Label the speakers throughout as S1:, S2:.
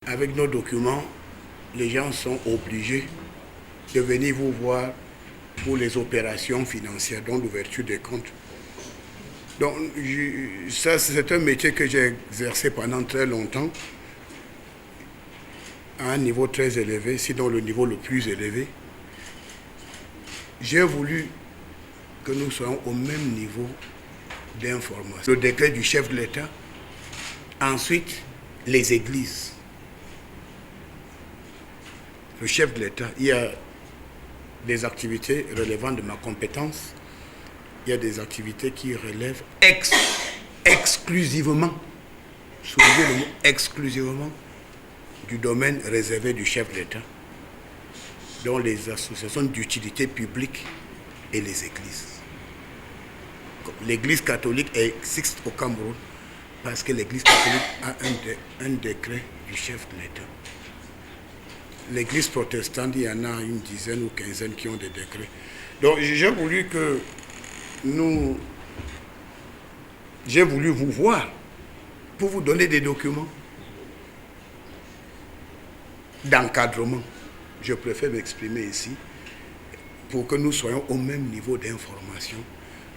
S1: Avec nos documents, les gens sont obligés de venir vous voir pour les opérations financières, dont l'ouverture des comptes. Donc, ça, c'est un métier que j'ai exercé pendant très longtemps, à un niveau très élevé, sinon le niveau le plus élevé. J'ai voulu que nous soyons au même niveau d'information. Le décret du chef de l'État, ensuite les églises. Le chef de l'État, il y a des activités relevant de ma compétence, il y a des activités qui relèvent exclusivement, soulignez le mot exclusivement, du domaine réservé du chef de l'État, dont les associations d'utilité publique et les églises. L'Église catholique existe au Cameroun parce que l'Église catholique a un décret du chef de l'État. L'Église protestante, il y en a une dizaine ou quinzaine qui ont des décrets. Donc j'ai voulu vous voir pour vous donner des documents d'encadrement. Je préfère m'exprimer ici pour que nous soyons au même niveau d'information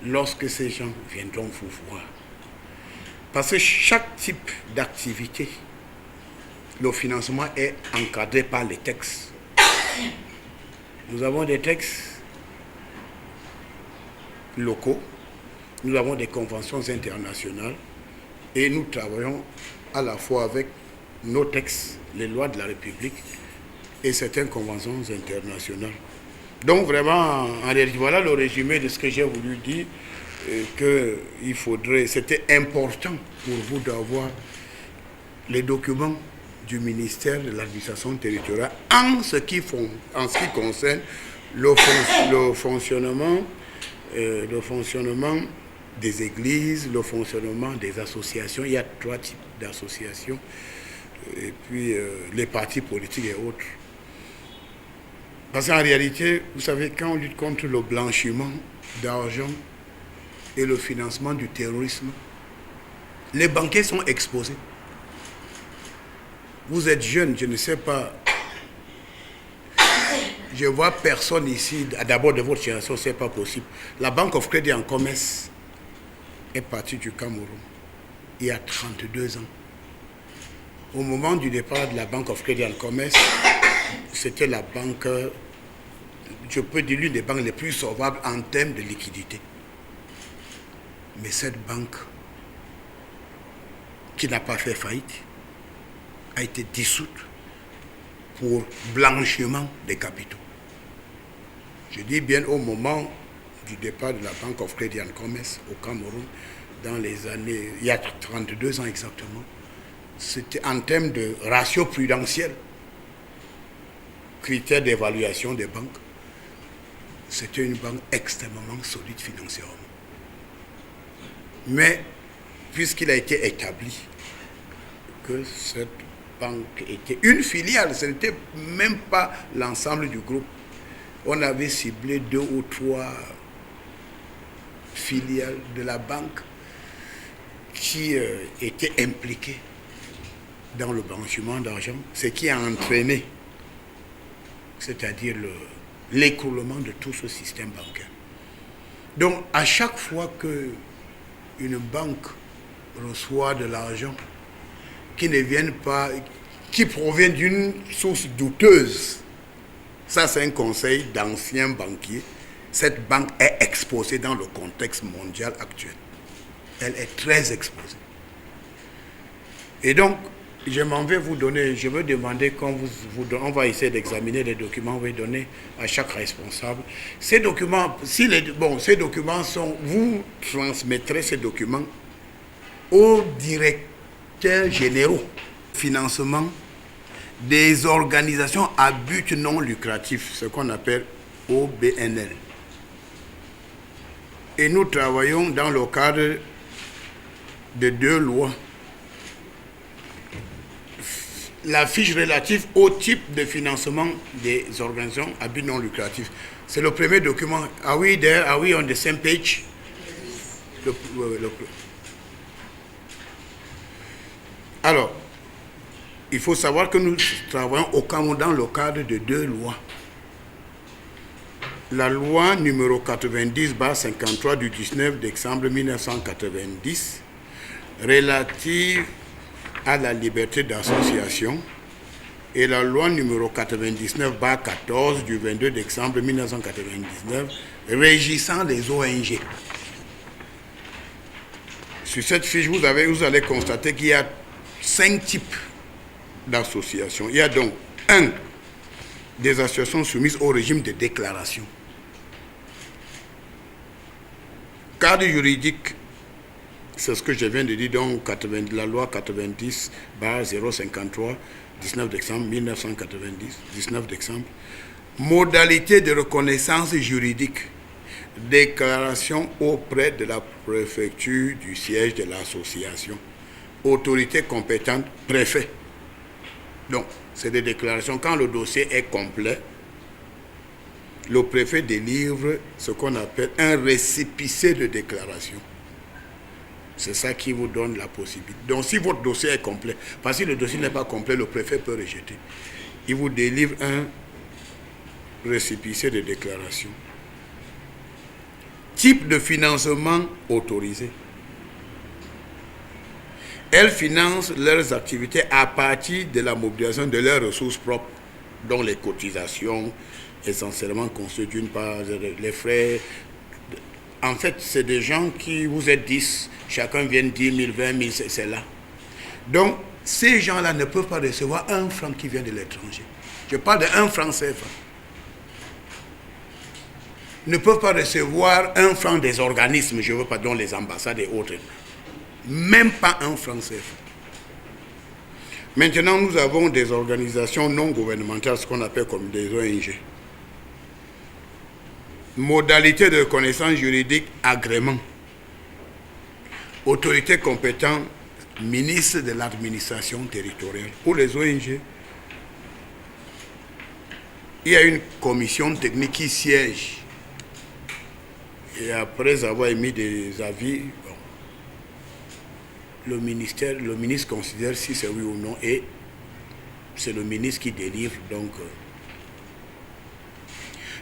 S1: lorsque ces gens viendront vous voir. Parce que chaque type d'activité, le financement est encadré par les textes. Nous avons des textes locaux, nous avons des conventions internationales et nous travaillons à la fois avec nos textes, les lois de la République et certaines conventions internationales. Donc vraiment, voilà le résumé de ce que j'ai voulu dire, c'était important pour vous d'avoir les documents du ministère de l'administration territoriale en ce qui concerne le fonctionnement des églises, le fonctionnement des associations. Il y a 3 types d'associations, et puis les partis politiques et autres. Parce qu'en réalité, vous savez, quand on lutte contre le blanchiment d'argent et le financement du terrorisme, les banquiers sont exposés. Vous êtes jeune, je ne sais pas. Je vois personne ici, d'abord de votre génération, ce n'est pas possible. La Bank of Credit and Commerce est partie du Cameroun il y a 32 ans. Au moment du départ de la Bank of Credit and Commerce, c'était la banque, je peux dire, l'une des banques les plus solvables en termes de liquidité. Mais cette banque, qui n'a pas fait faillite, a été dissoute pour blanchiment des capitaux. Je dis bien au moment du départ de la Bank of Credit and Commerce au Cameroun, dans les années, il y a 32 ans exactement, c'était en termes de ratio prudentiel, critères d'évaluation des banques, c'était une banque extrêmement solide financièrement. Mais, puisqu'il a été établi que cette banque était une filiale, ce n'était même pas l'ensemble du groupe. On avait ciblé 2 ou 3 filiales de la banque qui étaient impliquées dans le blanchiment d'argent, ce qui a entraîné, c'est-à-dire l'écroulement de tout ce système bancaire. Donc, à chaque fois qu'une banque reçoit de l'argent qui provient d'une source douteuse, ça c'est un conseil d'anciens banquiers, cette banque est exposée dans le contexte mondial actuel. Elle est très exposée. Et donc, je veux demander, quand on va essayer d'examiner les documents, on va donner à chaque responsable. Ces documents, vous transmettrez ces documents aux directeurs généraux, financement des organisations à but non lucratif, ce qu'on appelle OBNL. Et nous travaillons dans le cadre de 2 lois. La fiche relative au type de financement des organisations à but non lucratif. C'est le premier document. Are we there? Are we on the same page? Alors, il faut savoir que nous travaillons au Cameroun dans le cadre de 2 lois. La loi numéro 90/53 du 19 décembre 1990 relative à la liberté d'association et la loi numéro 99/14 du 22 décembre 1999 régissant les ONG. Sur cette fiche, vous allez constater qu'il y a 5 types d'associations. Il y a donc 1. Des associations soumises au régime de déclaration. Cadre juridique, c'est ce que je viens de dire, donc la loi 90/053, 19 décembre 1990, 19 décembre. Modalité de reconnaissance juridique. Déclaration auprès de la préfecture du siège de l'association. Autorité compétente, préfet. Donc, c'est des déclarations. Quand le dossier est complet, le préfet délivre ce qu'on appelle un récépissé de déclaration. C'est ça qui vous donne la possibilité. Donc, si votre dossier est complet, parce que si le dossier n'est pas complet, le préfet peut rejeter. Il vous délivre un récépissé de déclaration. Type de financement autorisé. Elles financent leurs activités à partir de la mobilisation de leurs ressources propres, dont les cotisations, essentiellement constituent d'une part les frais. En fait, c'est des gens qui, vous êtes 10, chacun vient 10 000, 20 000, c'est là. Donc, ces gens-là ne peuvent pas recevoir un franc qui vient de l'étranger. Je parle de 1 franc CFA. Ne peuvent pas recevoir 1 franc des organismes, je veux pas, dont les ambassades et autres. Même pas 1 franc CFA. Maintenant, nous avons des organisations non gouvernementales, ce qu'on appelle comme des ONG. Modalité de reconnaissance juridique, agrément. Autorité compétente, ministre de l'administration territoriale. Pour les ONG, il y a une commission technique qui siège. Et après avoir émis des avis, le ministre considère si c'est oui ou non, et c'est le ministre qui délivre. Donc,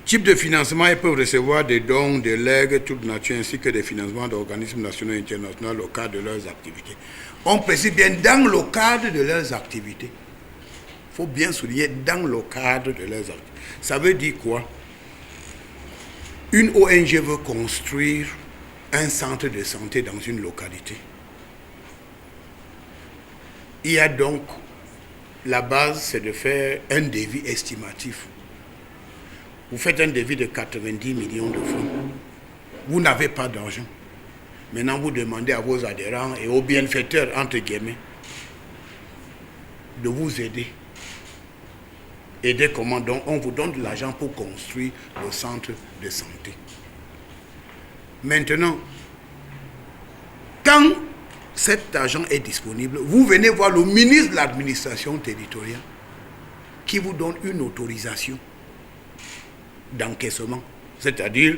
S1: type de financement, ils peuvent recevoir des dons, des legs, toute nature, ainsi que des financements d'organismes nationaux et internationaux au cadre de leurs activités. On précise bien dans le cadre de leurs activités. Il faut bien souligner dans le cadre de leurs activités. Ça veut dire quoi? Une ONG veut construire un centre de santé dans une localité. Il y a donc, la base, c'est de faire un devis estimatif. Vous faites un devis de 90 millions de francs. Vous n'avez pas d'argent. Maintenant, vous demandez à vos adhérents et aux bienfaiteurs, entre guillemets, de vous aider. Aider comment? Donc, on vous donne de l'argent pour construire le centre de santé. Maintenant, quand cet argent est disponible, vous venez voir le ministre de l'administration territoriale qui vous donne une autorisation d'encaissement. C'est-à-dire,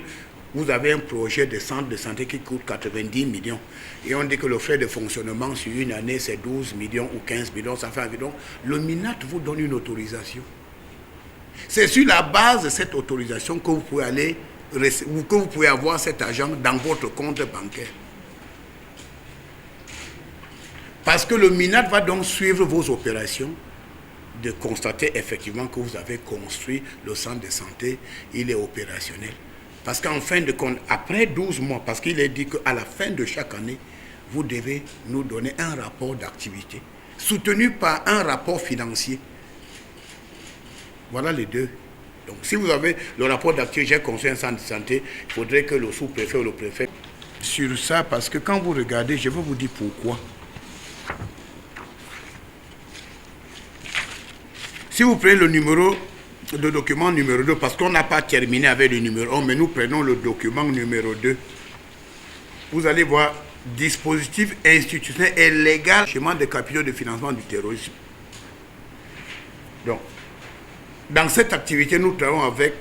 S1: vous avez un projet de centre de santé qui coûte 90 millions. Et on dit que le frais de fonctionnement sur une année, c'est 12 millions ou 15 millions. Ça fait environ. Le MINAT vous donne une autorisation. C'est sur la base de cette autorisation que vous pouvez que vous pouvez avoir cet argent dans votre compte bancaire. Parce que le MINAT va donc suivre vos opérations, de constater effectivement que vous avez construit le centre de santé, il est opérationnel. Parce qu'en fin de compte, après 12 mois, parce qu'il est dit qu'à la fin de chaque année, vous devez nous donner un rapport d'activité, soutenu par un rapport financier. Voilà les deux. Donc si vous avez le rapport d'activité, j'ai construit un centre de santé, il faudrait que le sous-préfet ou le préfet... Sur ça, parce que quand vous regardez, je vais vous dire pourquoi. Si vous prenez le document numéro 2, parce qu'on n'a pas terminé avec le numéro 1, mais nous prenons le document numéro 2, vous allez voir dispositif institutionnel et légal, schéma de capitaux de financement du terrorisme. Donc, dans cette activité, nous travaillons avec,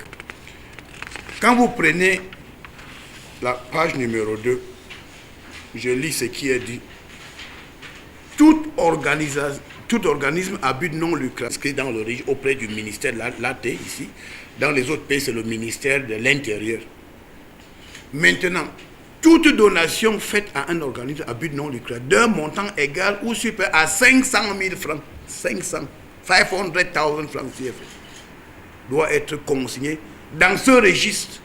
S1: quand vous prenez la page numéro 2, je lis ce qui est dit. Toute tout organisme à but non lucratif inscrit dans le registre auprès du ministère de l'AT ici. Dans les autres pays, c'est le ministère de l'Intérieur. Maintenant, toute donation faite à un organisme à but non lucratif d'un montant égal ou supérieur à 500 000 francs, 500 000 francs CFA, doit être consignée dans ce registre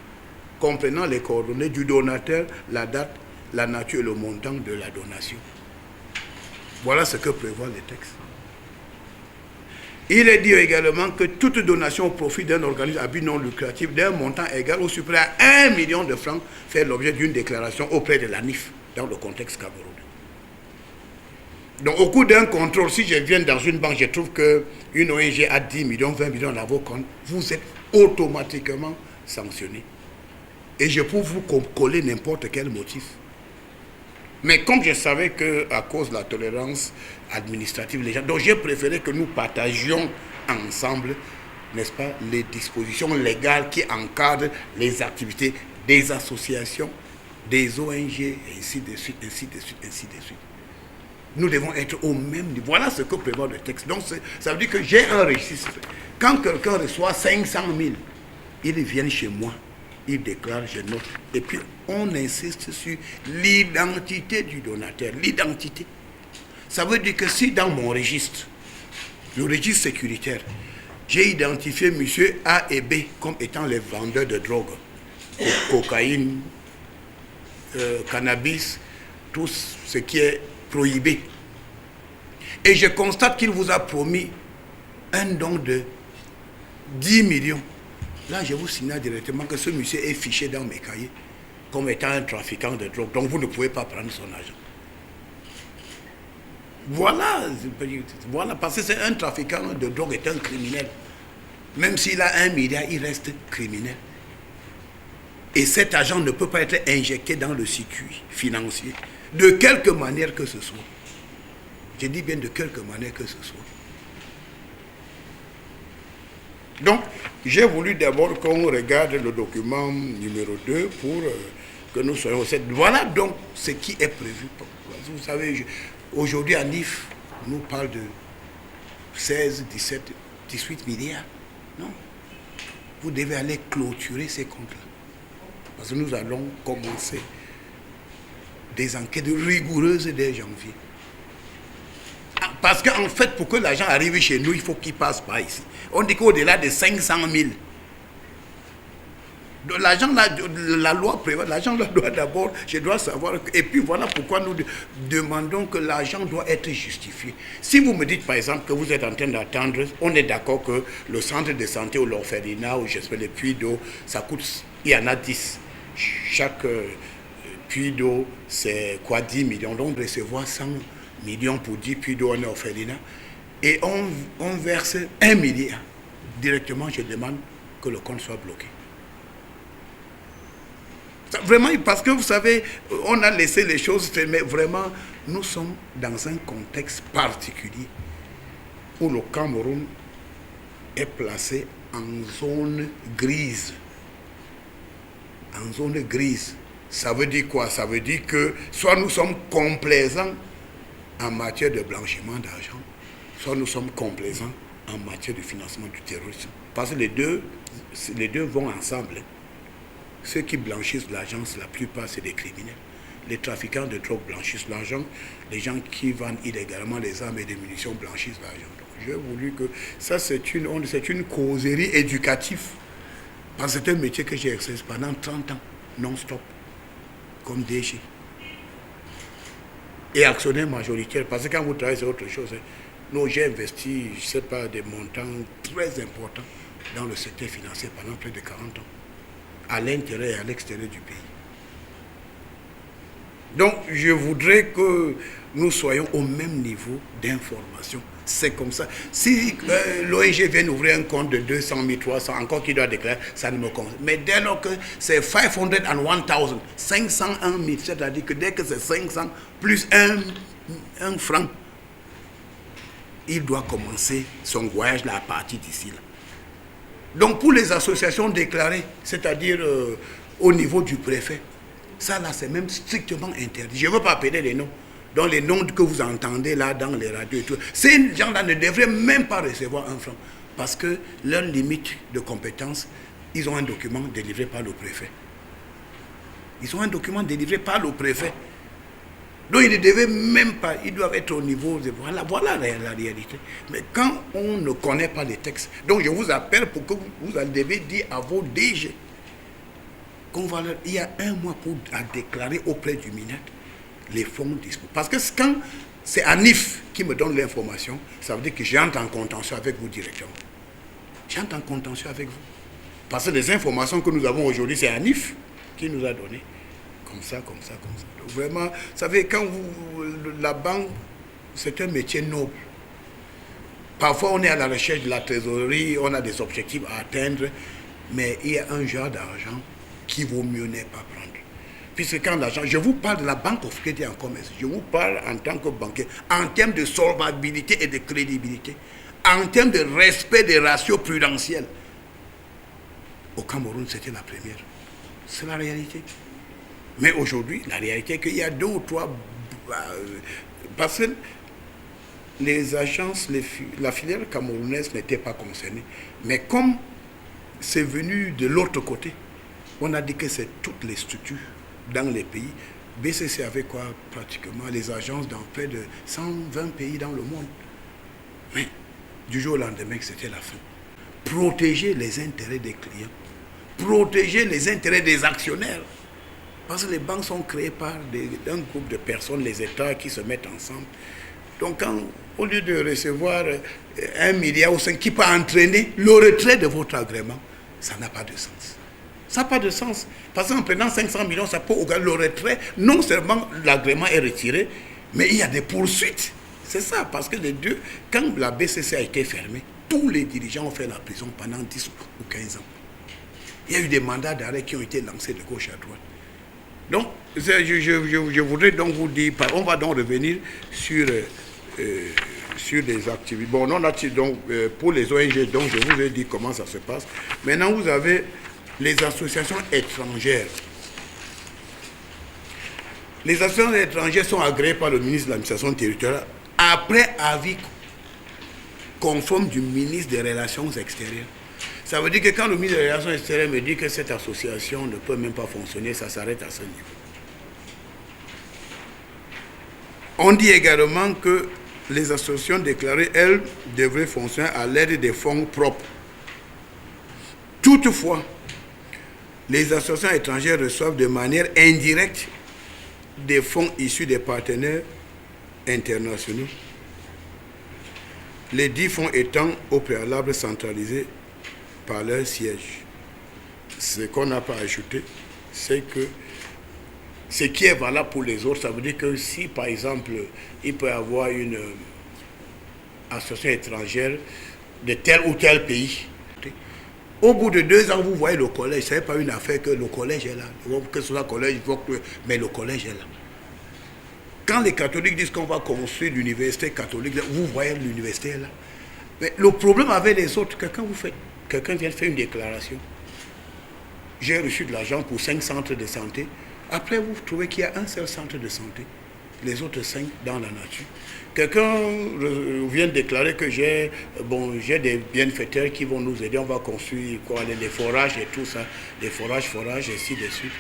S1: comprenant les coordonnées du donateur, la date, la nature et le montant de la donation. Voilà ce que prévoit les textes. Il est dit également que toute donation au profit d'un organisme à but non lucratif d'un montant égal ou supérieur à 1 million de francs fait l'objet d'une déclaration auprès de l'ANIF dans le contexte camerounais. Donc au cours d'un contrôle, si je viens dans une banque, je trouve qu'une ONG a 10 millions, 20 millions dans vos comptes, vous êtes automatiquement sanctionné. Et je peux vous coller n'importe quel motif. Mais comme je savais qu'à cause de la tolérance administrative, les gens, donc j'ai préféré que nous partagions ensemble, n'est-ce pas, les dispositions légales qui encadrent les activités des associations, des ONG, et ainsi de suite, ainsi de suite, ainsi de suite. Nous devons être au même niveau. Voilà ce que prévoit le texte. Donc ça veut dire que j'ai un registre. Quand quelqu'un reçoit 500 000, ils viennent chez moi. Il déclare, je note. Et puis, on insiste sur l'identité du donateur. L'identité. Ça veut dire que si dans mon registre, le registre sécuritaire, j'ai identifié M. A et B comme étant les vendeurs de drogue, cocaïne, cannabis, tout ce qui est prohibé. Et je constate qu'il vous a promis un don de 10 millions. Là, je vous signale directement que ce monsieur est fiché dans mes cahiers comme étant un trafiquant de drogue. Donc, vous ne pouvez pas prendre son argent. Voilà, parce que c'est un trafiquant de drogue, est un criminel. Même s'il a 1 milliard, il reste criminel. Et cet argent ne peut pas être injecté dans le circuit financier, de quelque manière que ce soit. Je dis bien de quelque manière que ce soit. Donc, j'ai voulu d'abord qu'on regarde le document numéro 2 pour que nous soyons au set. Voilà donc ce qui est prévu. Vous savez, aujourd'hui à NIF, on nous parle de 16, 17, 18 milliards. Non. Vous devez aller clôturer ces comptes-là. Parce que nous allons commencer des enquêtes rigoureuses dès janvier. Parce qu'en fait, pour que l'argent arrive chez nous, il faut qu'il passe par ici. On dit qu'au-delà de 500 000, l'argent, la loi prévoit, l'argent doit d'abord, je dois savoir, et puis voilà pourquoi nous demandons que l'argent doit être justifié. Si vous me dites par exemple que vous êtes en train d'attendre, on est d'accord que le centre de santé ou l'orphelinat, ou j'espère les puits d'eau, ça coûte, il y en a 10. Chaque puits d'eau, c'est quoi, 10 millions, donc recevoir 100 millions pour 10 puits d'eau en orphelinat, et on verse 1 milliard. Directement, je demande que le compte soit bloqué. Ça, vraiment, parce que vous savez, on a laissé les choses faire, mais vraiment, nous sommes dans un contexte particulier où le Cameroun est placé en zone grise. En zone grise. Ça veut dire quoi? Ça veut dire que soit nous sommes complaisants en matière de blanchiment d'argent, soit nous sommes complaisants en matière de financement du terrorisme. Parce que les deux vont ensemble. Ceux qui blanchissent l'argent, la plupart, c'est des criminels. Les trafiquants de drogue blanchissent l'argent. Les gens qui vendent illégalement les armes et des munitions blanchissent l'argent. Donc, j'ai voulu que ça, c'est une causerie éducative. Parce que c'est un métier que j'ai exercé pendant 30 ans, non-stop, comme DG. Et actionnaire majoritaire, parce que quand vous travaillez, c'est autre chose. Nous, j'ai investi, je ne sais pas, des montants très importants dans le secteur financier pendant près de 40 ans, à l'intérieur et à l'extérieur du pays. Donc, je voudrais que nous soyons au même niveau d'information. C'est comme ça. Si l'ONG vient ouvrir un compte de 200 000, 300, encore qu'il doit déclarer, ça ne me concerne. Mais dès lors que c'est 501 000, 501 000, c'est-à-dire que dès que c'est 500 plus un franc, il doit commencer son voyage là, à partir d'ici. Là. Donc pour les associations déclarées, c'est-à-dire au niveau du préfet, ça là c'est même strictement interdit. Je ne veux pas appeler les noms, Donc les noms que vous entendez là dans les radios et tout, ces gens-là ne devraient même pas recevoir un franc. Parce que leur limite de compétence, ils ont un document délivré par le préfet. Ils ont un document délivré par le préfet. Donc ils ne devaient même pas, ils doivent être au niveau de... Voilà la réalité. Mais quand on ne connaît pas les textes, donc je vous appelle pour que vous devez dire à vos DG il y a un mois à déclarer auprès du MINET les fonds disponibles. Parce que quand c'est ANIF qui me donne l'information, ça veut dire que j'entre en contention avec vous directement. J'entre en contention avec vous. Parce que les informations que nous avons aujourd'hui, c'est ANIF qui nous a donné. Comme ça. Donc vraiment, vous savez, quand la banque, c'est un métier noble. Parfois, on est à la recherche de la trésorerie, on a des objectifs à atteindre, mais il y a un genre d'argent qui vaut mieux ne pas prendre. Puisque quand l'argent, je vous parle de la Banque of Crédit en Commerce, je vous parle en tant que banquier, en termes de solvabilité et de crédibilité, en termes de respect des ratios prudentiels. Au Cameroun, c'était la première. C'est la réalité. Mais aujourd'hui, la réalité est qu'il y a 2 ou 3... parce que les agences, la filière camerounaise n'était pas concernée. Mais comme c'est venu de l'autre côté, on a dit que c'est toutes les structures dans les pays. BCC avait quoi pratiquement les agences dans près de 120 pays dans le monde. Mais du jour au lendemain, c'était la fin. Protéger les intérêts des clients. Protéger les intérêts des actionnaires. Parce que les banques sont créées par un groupe de personnes, les États qui se mettent ensemble. Donc, au lieu de recevoir 1 milliard ou 5 qui peut entraîner le retrait de votre agrément, ça n'a pas de sens. Ça n'a pas de sens. Parce qu'en prenant 500 millions, ça peut organiser le retrait. Non seulement l'agrément est retiré, mais il y a des poursuites. C'est ça, parce que les deux, quand la BCC a été fermée, tous les dirigeants ont fait la prison pendant 10 ou 15 ans. Il y a eu des mandats d'arrêt qui ont été lancés de gauche à droite. Donc, je voudrais donc vous dire, on va donc revenir sur des activités. Bon, non, donc, pour les ONG, donc je vous ai dit comment ça se passe. Maintenant, vous avez les associations étrangères. Les associations étrangères sont agréées par le ministre de l'administration territoriale après avis conforme du ministre des Relations extérieures. Ça veut dire que quand le ministre des Relations extérieures me dit que cette association ne peut même pas fonctionner, ça s'arrête à ce niveau. On dit également que les associations déclarées, elles, devraient fonctionner à l'aide des fonds propres. Toutefois, les associations étrangères reçoivent de manière indirecte des fonds issus des partenaires internationaux. Les 10 fonds étant au préalable centralisés par leur siège. Ce qu'on n'a pas ajouté, c'est que ce qui est valable pour les autres, ça veut dire que si, par exemple, il peut y avoir une association étrangère de tel ou tel pays, au bout de 2 ans, vous voyez le collège, ce n'est pas une affaire que le collège est là. Que ce soit le collège, mais le collège est là. Quand les catholiques disent qu'on va construire l'université catholique, vous voyez l'université est là. Mais le problème avec les autres, quelqu'un vient de faire une déclaration. J'ai reçu de l'argent pour 5 centres de santé. Après, vous trouvez qu'il y a un seul centre de santé. Les autres 5 dans la nature. Quelqu'un vient de déclarer que j'ai des bienfaiteurs qui vont nous aider. On va construire les forages et tout ça. Les forages, et ainsi de suite.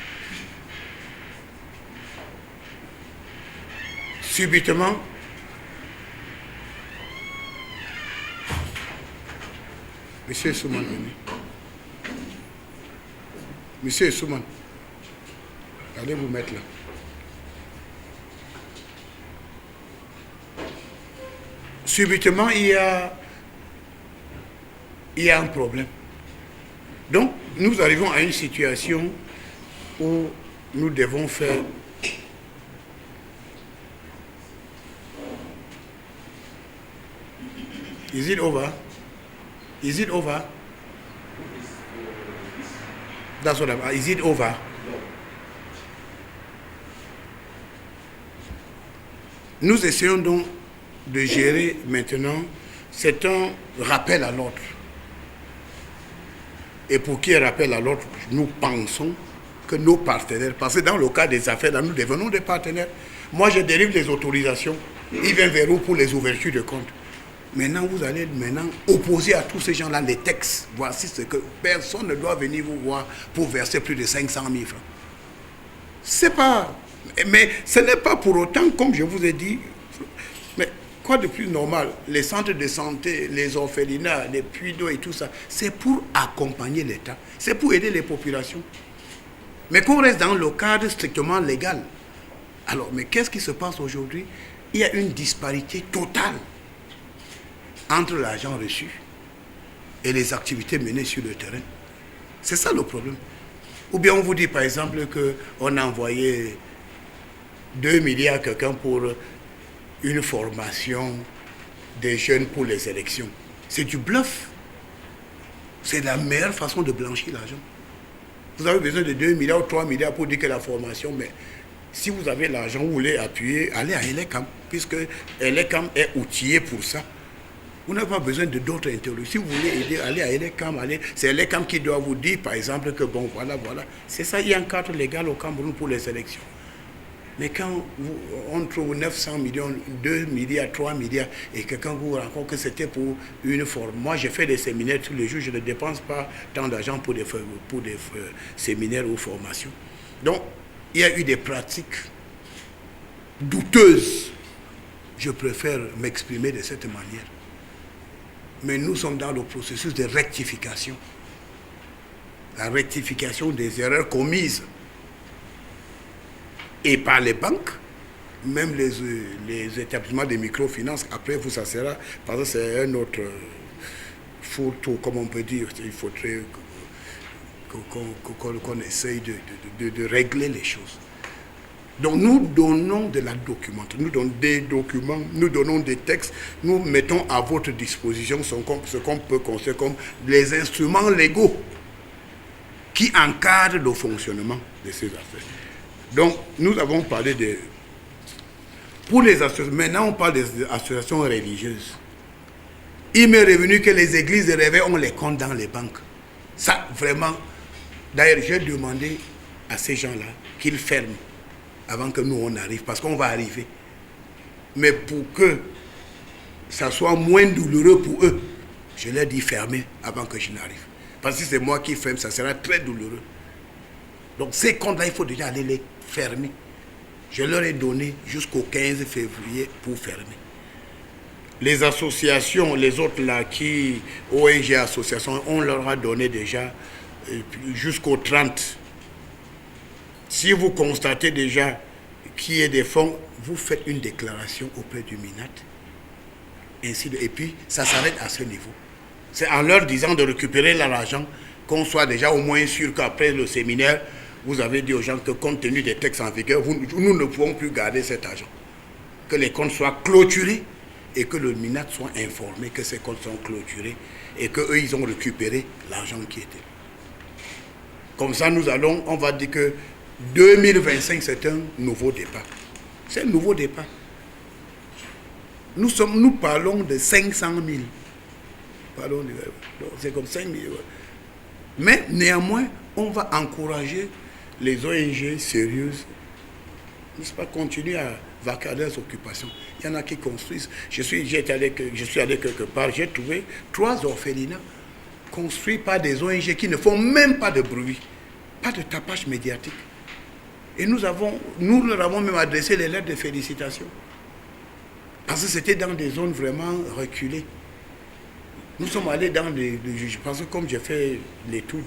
S1: Subitement, Monsieur Souman, Monsieur Souman, allez vous mettre là. Subitement, il y a un problème. Donc, nous arrivons à une situation où nous devons faire Is it over? Is it over? That's what I'm... Is it over? Nous essayons donc de gérer maintenant, c'est un rappel à l'ordre. Et pour qui est rappel à l'ordre, nous pensons que nos partenaires, parce que dans le cas des affaires, là, nous devenons des partenaires. Moi, je dérive les autorisations. Ils viennent vers vous pour les ouvertures de compte. Maintenant, vous allez opposer à tous ces gens-là les textes. Voici ce que personne ne doit venir vous voir pour verser plus de 500 000 francs. C'est pas... Mais ce n'est pas pour autant, comme je vous ai dit, mais quoi de plus normal? Les centres de santé, les orphelinats, les puits d'eau et tout ça, c'est pour accompagner l'État. C'est pour aider les populations. Mais qu'on reste dans le cadre strictement légal. Alors, mais qu'est-ce qui se passe aujourd'hui? Il y a une disparité totale entre l'argent reçu et les activités menées sur le terrain. C'est ça le problème. Ou bien on vous dit par exemple qu'on a envoyé 2 milliards à quelqu'un pour une formation des jeunes pour les élections. C'est du bluff. C'est la meilleure façon de blanchir l'argent. Vous avez besoin de 2 milliards ou 3 milliards pour dire que la formation, mais si vous avez l'argent, vous voulez appuyer, allez à Elekam, puisque Elekam est outillé pour ça. Vous n'avez pas besoin de d'autres interlocuteurs. Si vous voulez aider, allez à Elekam, c'est Elekam qui doit vous dire, par exemple, que bon, voilà. C'est ça, il y a un cadre légal au Cameroun pour les élections. Mais quand on trouve 900 millions, 2 milliards, 3 milliards, et quelqu'un vous raconte que c'était pour une forme. Moi, j'ai fait des séminaires tous les jours, je ne dépense pas tant d'argent pour des séminaires ou formations. Donc, il y a eu des pratiques douteuses. Je préfère m'exprimer de cette manière. Mais nous sommes dans le processus de rectification. La rectification des erreurs commises. Et par les banques, même les établissements de microfinance, après vous, ça sera, parce que c'est un autre fourre-tout, comme on peut dire. Il faudrait qu'on essaye de régler les choses. Donc nous donnons de la documentation, nous donnons des documents, nous donnons des textes, nous mettons à votre disposition ce qu'on peut considérer comme les instruments légaux qui encadrent le fonctionnement de ces affaires. Donc nous avons parlé de... Pour les associations, maintenant on parle des associations religieuses. Il m'est revenu que les églises de réveil, on les compte dans les banques. Ça, vraiment, d'ailleurs j'ai demandé à ces gens-là qu'ils ferment avant que nous on arrive, parce qu'on va arriver. Mais pour que ça soit moins douloureux pour eux, je leur dis fermer avant que je n'arrive. Parce que si c'est moi qui ferme, ça sera très douloureux. Donc ces comptes-là, il faut déjà aller les fermer. Je leur ai donné jusqu'au 15 février pour fermer. Les associations, les autres là, qui, ONG associations, on leur a donné déjà jusqu'au 30. Si vous constatez déjà qu'il y a des fonds, vous faites une déclaration auprès du MINAT. Et puis, ça s'arrête à ce niveau. C'est en leur disant de récupérer l'argent qu'on soit déjà au moins sûr qu'après le séminaire, vous avez dit aux gens que compte tenu des textes en vigueur, nous ne pouvons plus garder cet argent. Que les comptes soient clôturés et que le MINAT soit informé que ces comptes sont clôturés et qu'eux, ils ont récupéré l'argent qui était. Comme ça, on va dire que 2025, c'est un nouveau départ. C'est un nouveau départ. Nous parlons de 500 000. C'est comme 5 000. Mais néanmoins, on va encourager les ONG sérieuses, n'est-ce pas, continuer à vaquer à leurs occupations. Il y en a qui construisent. Je suis allé quelque part, j'ai trouvé 3 orphelinats construits par des ONG qui ne font même pas de bruit, pas de tapage médiatique. Et nous leur avons même adressé les lettres de félicitations. Parce que c'était dans des zones vraiment reculées. Nous sommes allés dans parce que comme j'ai fait les tours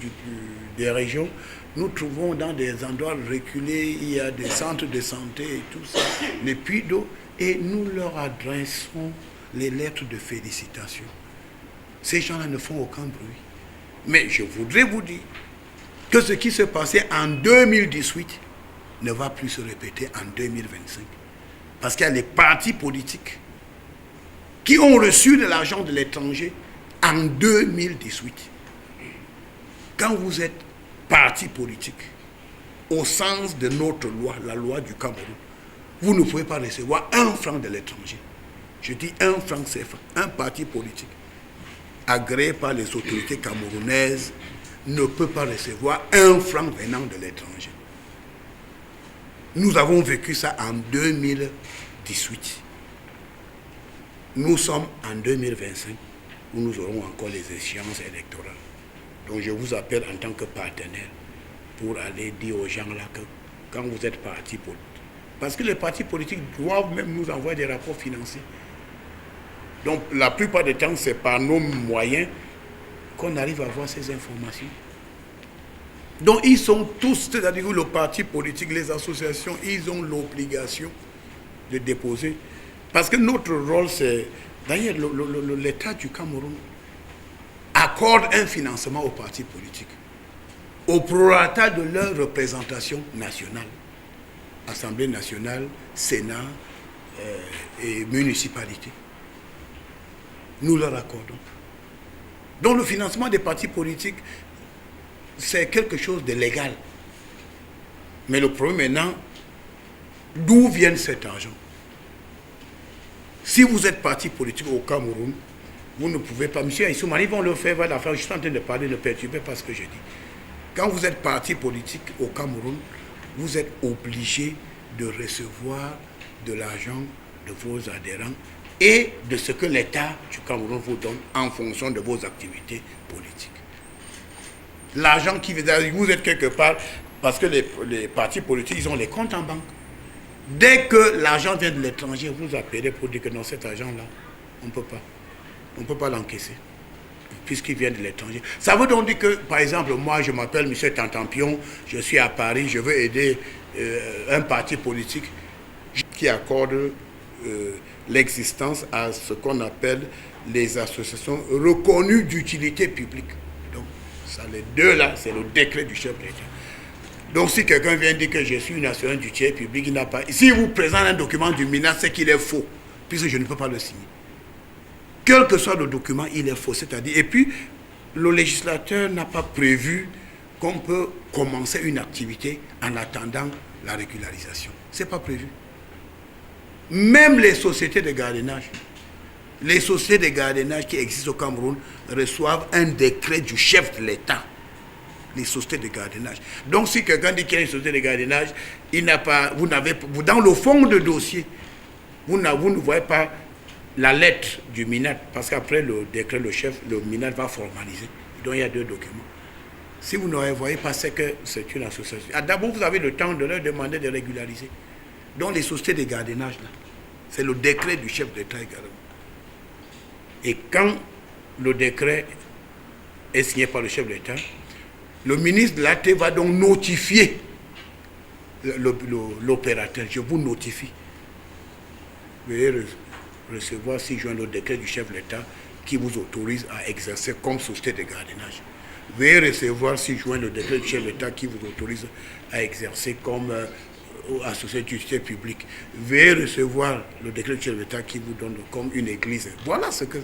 S1: des régions, nous trouvons dans des endroits reculés, il y a des centres de santé et tout ça, les puits d'eau, et nous leur adressons les lettres de félicitations. Ces gens-là ne font aucun bruit. Mais je voudrais vous dire que ce qui se passait en 2018 ne va plus se répéter en 2025. Parce qu'il y a les partis politiques qui ont reçu de l'argent de l'étranger en 2018. Quand vous êtes parti politique, au sens de notre loi, la loi du Cameroun, vous ne pouvez pas recevoir 1 franc de l'étranger. Je dis 1 franc CFA. Un parti politique agréé par les autorités camerounaises ne peut pas recevoir 1 franc venant de l'étranger. Nous avons vécu ça en 2018. Nous sommes en 2025 où nous aurons encore les échéances électorales. Donc je vous appelle en tant que partenaire pour aller dire aux gens là que quand vous êtes parti politique, parce que les partis politiques doivent même nous envoyer des rapports financiers. Donc la plupart du temps, c'est par nos moyens qu'on arrive à avoir ces informations. Donc ils sont tous, c'est-à-dire que le parti politique, les associations, ils ont l'obligation de déposer. Parce que notre rôle, c'est... D'ailleurs, l'État du Cameroun accorde un financement aux partis politiques, au prorata de leur représentation nationale. Assemblée nationale, Sénat et municipalité. Nous leur accordons. Donc le financement des partis politiques, c'est quelque chose de légal. Mais le problème maintenant, d'où vient cet argent? Si vous êtes parti politique au Cameroun, vous ne pouvez pas... Monsieur Aïssouma, ils vont le faire, va la faire. Je suis en train de parler, ne perturbez pas ce que je dis. Quand vous êtes parti politique au Cameroun, vous êtes obligé de recevoir de l'argent de vos adhérents et de ce que l'État du Cameroun vous donne en fonction de vos activités politiques. L'argent qui vous êtes quelque part, parce que les partis politiques, ils ont les comptes en banque. Dès que l'argent vient de l'étranger, vous appelez pour dire que non, cet argent-là, on ne peut pas. On ne peut pas l'encaisser, puisqu'il vient de l'étranger. Ça veut donc dire que, par exemple, moi, je m'appelle M. Tantampion, je suis à Paris, je veux aider un parti politique qui accorde l'existence à ce qu'on appelle les associations reconnues d'utilité publique. Donc, ça, les deux là, c'est le décret du chef de l'État. Donc, si quelqu'un vient dire que je suis une association d'utilité publique, il n'a pas... Si vous présentez un document du MINA, c'est qu'il est faux, puisque je ne peux pas le signer. Quel que soit le document, il est faux. C'est-à-dire, et puis, le législateur n'a pas prévu qu'on peut commencer une activité en attendant la régularisation. Ce n'est pas prévu. Même les sociétés de gardiennage, qui existent au Cameroun reçoivent un décret du chef de l'État. Les sociétés de gardiennage. Donc, si quelqu'un dit qu'il y a une société de gardiennage, il n'a pas, dans le fond de dossier, vous ne voyez pas la lettre du MINAT, parce qu'après le décret, le MINAT va formaliser. Donc, il y a deux documents. Si vous ne voyez pas, c'est que c'est une association. D'abord, vous avez le temps de leur demander de régulariser. Donc, les sociétés de gardiennage, là, c'est le décret du chef d'État également. Et quand le décret est signé par le chef d'État, le ministre de l'AT va donc notifier l'opérateur. Je vous notifie. Veuillez recevoir 6 juin le décret du chef de l'État qui vous autorise à exercer comme société de gardiennage. Veuillez recevoir 6 juin le décret du chef de l'État qui vous autorise à exercer comme associé d'utilité publique. Veuillez recevoir le décret du chef de l'État qui vous donne comme une église. Voilà ce que...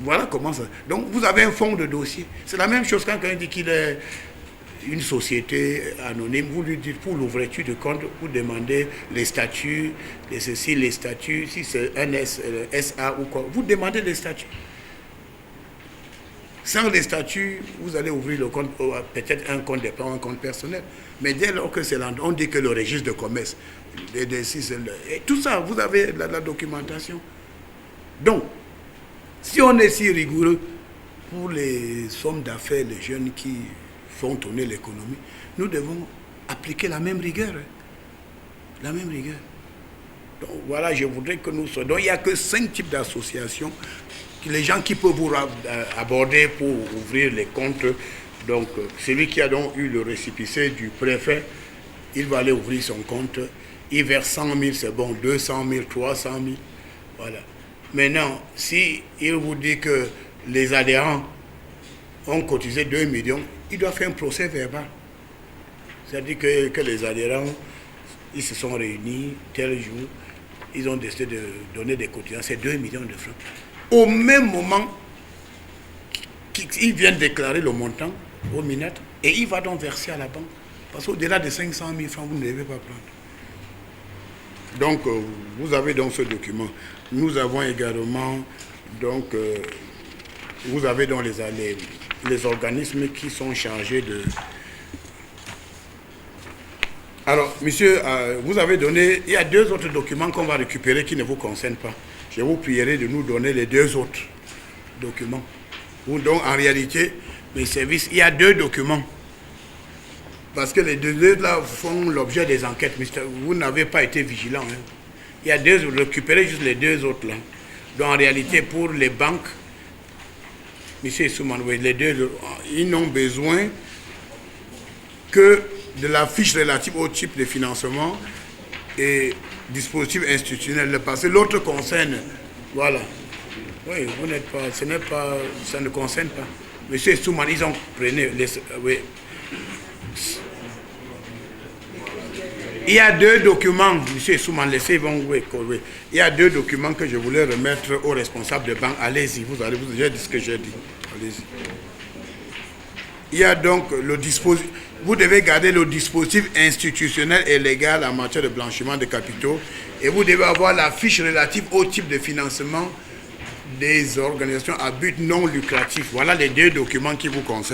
S1: Voilà comment ça... Donc vous avez un fonds de dossier. C'est la même chose quand quelqu'un dit qu'il est une société anonyme. Vous lui dites pour l'ouverture de compte, vous demandez les statuts, les statuts, si c'est un SA ou quoi, vous demandez les statuts. Sans les statuts, vous allez ouvrir le compte, peut-être un compte dépend, un compte personnel. Mais dès lors que c'est là, on dit que le registre de commerce, et tout ça, vous avez la documentation. Donc, si on est si rigoureux pour les hommes d'affaires, les jeunes qui font tourner l'économie, nous devons appliquer la même rigueur. La même rigueur. Donc voilà, je voudrais que nous soyons... Donc il n'y a que 5 types d'associations, les gens qui peuvent vous aborder pour ouvrir les comptes. Donc celui qui a donc eu le récépissé du préfet, il va aller ouvrir son compte. Il verse 100 000, c'est bon, 200 000, 300 000. Voilà. Maintenant, si il vous dit que les adhérents ont cotisé 2 millions, il doit faire un procès verbal. C'est-à-dire que les adhérents, ils se sont réunis tel jour, ils ont décidé de donner des cotisations, c'est 2 millions de francs. Au même moment, ils viennent déclarer le montant au MINAT et il va donc verser à la banque. Parce qu'au-delà de 500 000 francs, vous ne devez pas prendre. Donc, vous avez donc ce document. Nous avons également, donc, vous avez donc les organismes qui sont chargés de... Alors, monsieur, vous avez donné... Il y a 2 autres documents qu'on va récupérer qui ne vous concernent pas. Je vous prierai de nous donner les 2 autres documents. Donc, en réalité, mes services, il y a 2 documents. Parce que les 2 là font l'objet des enquêtes. Vous n'avez pas été vigilant. Hein. Il y a 2, récupérez juste les 2 autres là. Donc, en réalité, pour les banques, monsieur Souman, les 2, ils n'ont besoin que de la fiche relative au type de financement et dispositif institutionnel. Parce que l'autre concerne, voilà. Oui, vous n'êtes pas, ça ne concerne pas. Monsieur Souman, ils ont pris oui. Il y a 2 documents, monsieur Souman, laissez vont oui. Il y a 2 documents que je voulais remettre aux responsables de banque. Allez-y, vous avez dit ce que j'ai dit. Allez-y. Il y a donc le dispositif. Vous devez garder le dispositif institutionnel et légal en matière de blanchiment de capitaux et vous devez avoir la fiche relative au type de financement des organisations à but non lucratif. Voilà les 2 documents qui vous concernent.